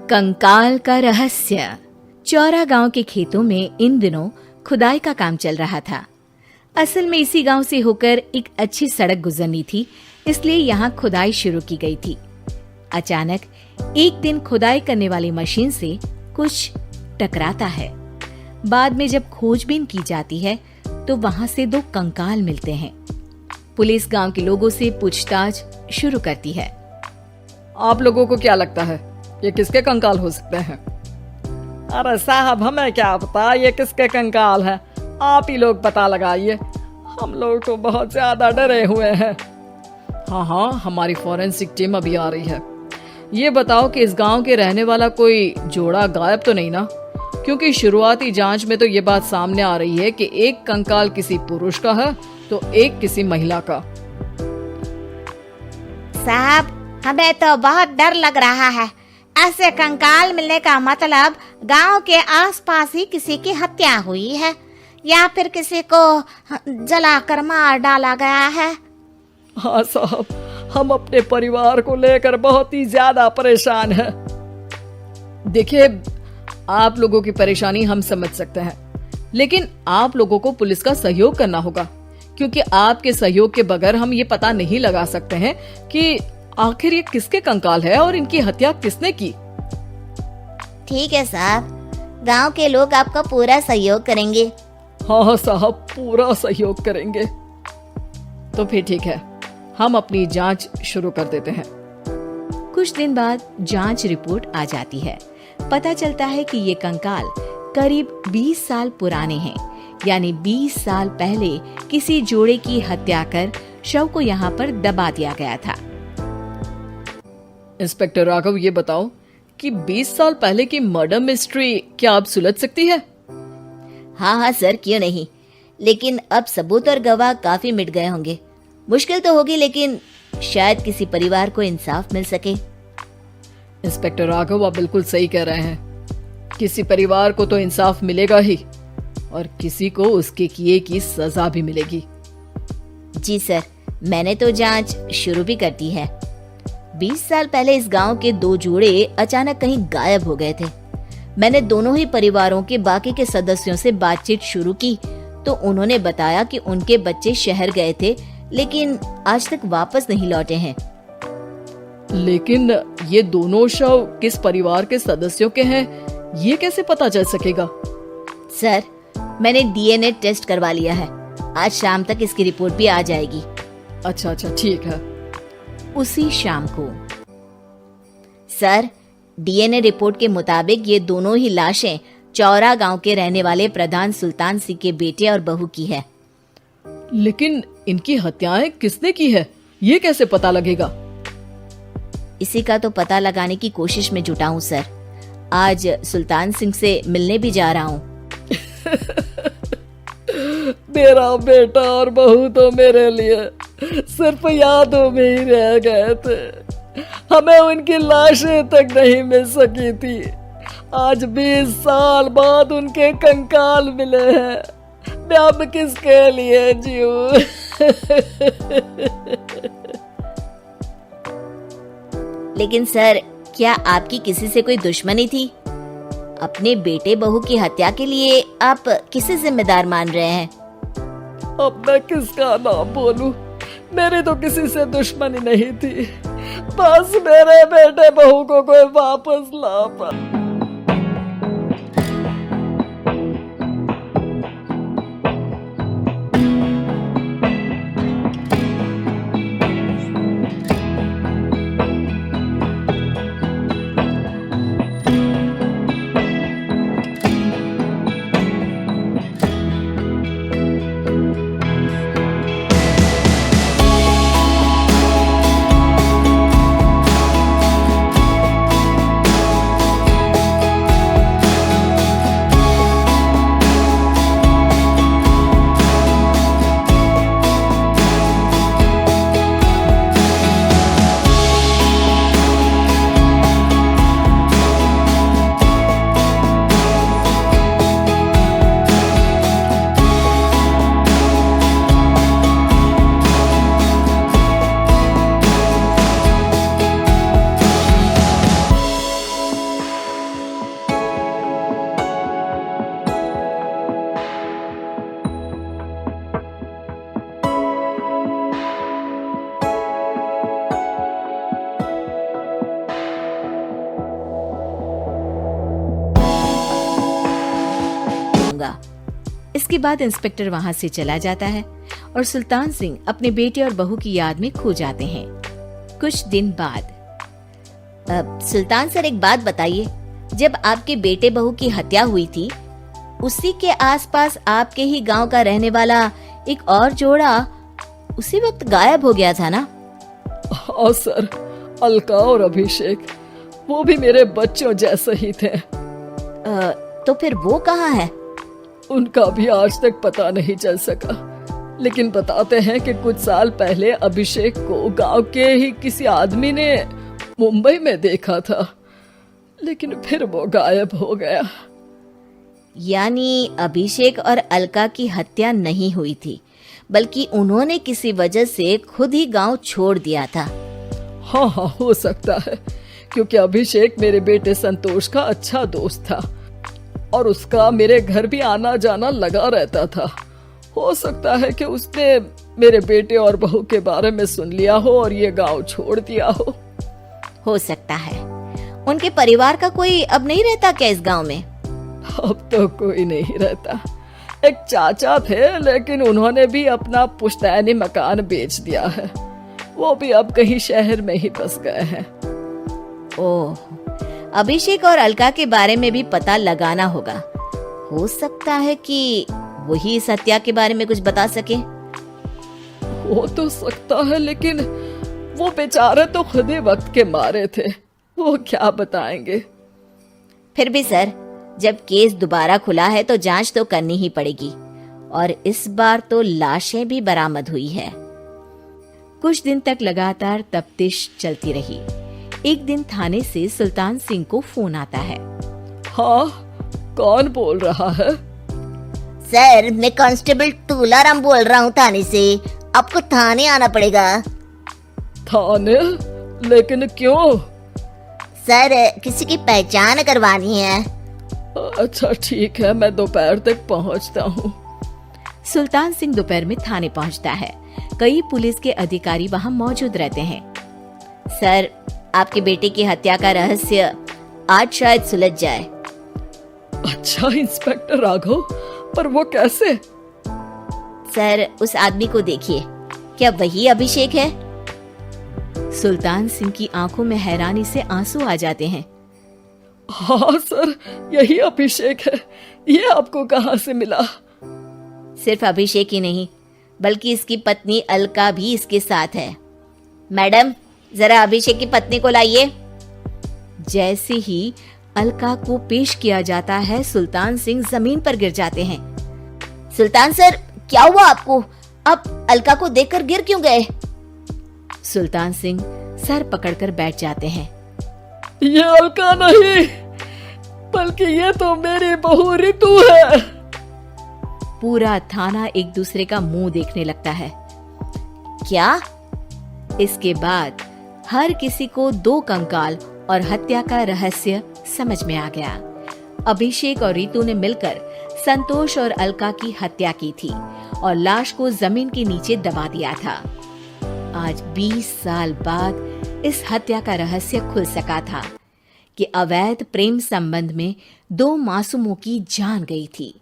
कंकाल का रहस्य। चौरा गांव के खेतों में इन दिनों खुदाई का काम चल रहा था। असल में इसी गांव से होकर एक अच्छी सड़क गुजरनी थी, इसलिए यहाँ खुदाई शुरू की गई थी। अचानक एक दिन खुदाई करने वाली मशीन से कुछ टकराता है। बाद में जब खोजबीन की जाती है तो वहाँ से 2 कंकाल मिलते हैं। पुलिस गांव के लोगों से पूछताछ शुरू करती है। आप लोगों को क्या लगता है ये किसके कंकाल हो सकते हैं? अरे साहब, हमें क्या पता ये किसके कंकाल है, आप ही लोग पता लगाइए, हम लोग तो बहुत ज्यादा डरे हुए हैं। हाँ, हमारी फॉरेंसिक टीम अभी आ रही है। ये बताओ कि इस गांव के रहने वाला कोई जोड़ा गायब तो नहीं ना? क्योंकि शुरुआती जांच में तो ये बात सामने आ रही है कि एक कंकाल किसी पुरुष का है तो एक किसी महिला का। साहब, हमें तो बहुत डर लग रहा है। ऐसे कंकाल मिलने का मतलब गांव के आसपास ही किसी की हत्या हुई है या फिर किसी को जलाकर मार डाला गया है। हाँ साहब, हम अपने परिवार को लेकर बहुत ही ज्यादा परेशान हैं। देखिए, आप लोगों की परेशानी हम समझ सकते हैं, लेकिन आप लोगों को पुलिस का सहयोग करना होगा, क्योंकि आपके सहयोग के बगैर हम ये पता नहीं लगा सकते हैं कि आखिर ये किसके कंकाल है और इनकी हत्या किसने की। ठीक है साहब, गांव के लोग आपका पूरा सहयोग करेंगे। हाँ साहब, पूरा सहयोग करेंगे। तो फिर ठीक है, हम अपनी जांच शुरू कर देते हैं। कुछ दिन बाद जांच रिपोर्ट आ जाती है। पता चलता है कि ये कंकाल करीब 20 साल पुराने हैं, यानी 20 साल पहले किसी जोड़े की हत्या कर शव को यहाँ पर दबा दिया गया था। इंस्पेक्टर राघव, ये बताओ कि 20 साल पहले की मर्डर मिस्ट्री क्या अब सुलझ सकती है? हाँ सर, क्यों नहीं, लेकिन अब सबूत और गवाह काफी मिट गए होंगे। मुश्किल तो होगी, लेकिन शायद किसी परिवार को इंसाफ मिल सके। इंस्पेक्टर राघव, आप बिल्कुल सही कह रहे हैं। किसी परिवार को तो इंसाफ मिलेगा ही और किसी को उसके किए की सजा भी मिलेगी। जी सर, मैंने तो जांच शुरू भी कर दी है। 20 साल पहले इस गांव के 2 जोड़े अचानक कहीं गायब हो गए थे। मैंने दोनों ही परिवारों के बाकी के सदस्यों से बातचीत शुरू की तो उन्होंने बताया कि उनके बच्चे शहर गए थे, लेकिन आज तक वापस नहीं लौटे हैं। लेकिन ये दोनों शव किस परिवार के सदस्यों के हैं, ये कैसे पता चल सकेगा? सर, मैंने डीएनए टेस्ट करवा लिया है। आज शाम तक इसकी रिपोर्ट भी आ जाएगी। अच्छा, ठीक है। उसी शाम को सर, डीएनए रिपोर्ट के मुताबिक ये दोनों ही लाशें चौरा गांव के रहने वाले प्रधान सुल्तान सिंह के बेटे और बहू की है। लेकिन इनकी हत्याएं किसने की है, ये कैसे पता लगेगा? इसी का तो पता लगाने की कोशिश में जुटा हूँ सर। आज सुल्तान सिंह से मिलने भी जा रहा हूँ। मेरा बेटा और बहू तो मेरे लिए सिर्फ यादों में ही रह गए थे, हमें उनकी लाशें तक नहीं मिल सकी थी। आज 20 साल बाद उनके कंकाल मिले हैं, मैं अब किसके लिए जीऊं? लेकिन सर, क्या आपकी किसी से कोई दुश्मनी थी? अपने बेटे बहू की हत्या के लिए आप किसे जिम्मेदार मान रहे हैं? अब मैं किसका नाम बोलूं? मेरी तो किसी से दुश्मनी नहीं थी, बस मेरे बेटे बहू को कोई वापस ला पाए। लूंगा। इसके बाद इंस्पेक्टर वहां से चला जाता है और सुल्तान सिंह अपने बेटे और बहू की याद में खो जाते हैं। कुछ दिन बाद सुल्तान सर, एक बात बताइए, जब आपके बेटे बहू की हत्या हुई थी, उसी के आसपास आपके ही गांव का रहने वाला एक और जोड़ा उसी वक्त गायब हो गया था ना? हाँ सर, अलका और अभिषेक, वो भी मेरे बच्चों जैसे ही थे। तो फिर वो कहाँ है? उनका भी आज तक पता नहीं चल सका, लेकिन बताते हैं कि कुछ साल पहले अभिषेक को गांव के ही किसी आदमी ने मुंबई में देखा था, लेकिन फिर वो गायब हो गया। यानी अभिषेक और अलका की हत्या नहीं हुई थी, बल्कि उन्होंने किसी वजह से खुद ही गांव छोड़ दिया था। हाँ हाँ, हो सकता है, क्योंकि अभिषेक मेरे बेटे संतोष का अच्छा दोस्त था और उसका मेरे घर भी आना जाना लगा रहता था। हो सकता है कि उसने मेरे बेटे और बहू के बारे में सुन लिया हो और ये गांव छोड़ दिया हो सकता है। उनके परिवार का कोई अब नहीं रहता क्या इस गांव में? अब तो कोई नहीं रहता। एक चाचा थे, लेकिन उन्होंने भी अपना पुश्तैनी मकान बेच दिया है। वो भी अब कहीं शहर में ही बस गए हैं। ओह, अभिषेक और अलका के बारे में भी पता लगाना होगा। हो सकता है कि वही इस हत्या के बारे में कुछ बता सके। हो तो सकता है, लेकिन वो बेचारे तो खुद ही वक्त के मारे थे, वो क्या बताएंगे। फिर भी सर, जब केस दोबारा खुला है तो जांच तो करनी ही पड़ेगी, और इस बार तो लाशें भी बरामद हुई है। कुछ दिन तक लगातार तफ्तीश चलती रही। एक दिन थाने से सुल्तान सिंह को फोन आता है। हाँ, कौन बोल रहा है? सर, मैं कांस्टेबल तुलाराम बोल रहा हूँ थाने से। आपको थाने आना पड़ेगा। थाने? लेकिन क्यों? सर, किसी की पहचान करवानी है। अच्छा ठीक है, मैं दोपहर तक पहुंचता हूँ। सुल्तान सिंह दोपहर में थाने पहुंचता है। कई पुलिस के अधिकारी वहां मौजूद रहते हैं। सर, आपके बेटे की हत्या का रहस्य आज शायद सुलझ जाए। अच्छा इंस्पेक्टर राघव, पर वो कैसे? सर, उस आदमी को देखिए, क्या वही अभिषेक है? सुल्तान सिंह की आंखों में हैरानी से आंसू आ जाते हैं। हाँ सर, यही अभिषेक है। ये आपको कहाँ से मिला? सिर्फ अभिषेक ही नहीं, बल्कि इसकी पत्नी अलका भी इसके साथ है। मैडम, जरा अभिषेक की पत्नी को लाइए। जैसे ही अलका को पेश किया जाता है, सुल्तान सिंह जमीन पर गिर जाते हैं। सुल्तान सर, क्या हुआ आपको? आप अलका को देखकर गिर क्यों गए? सुल्तान सिंह सर पकड़कर बैठ जाते हैं। ये अलका नहीं, बल्कि ये तो मेरी बहू रितु है। पूरा थाना एक दूसरे का मुंह देखने लगता है। क्या? इसके बाद हर किसी को दो कंकाल और हत्या का रहस्य समझ में आ गया। अभिषेक और रितु ने मिलकर संतोष और अलका की हत्या की थी और लाश को जमीन के नीचे दबा दिया था। आज 20 साल बाद इस हत्या का रहस्य खुल सका था कि अवैध प्रेम संबंध में दो मासूमों की जान गई थी।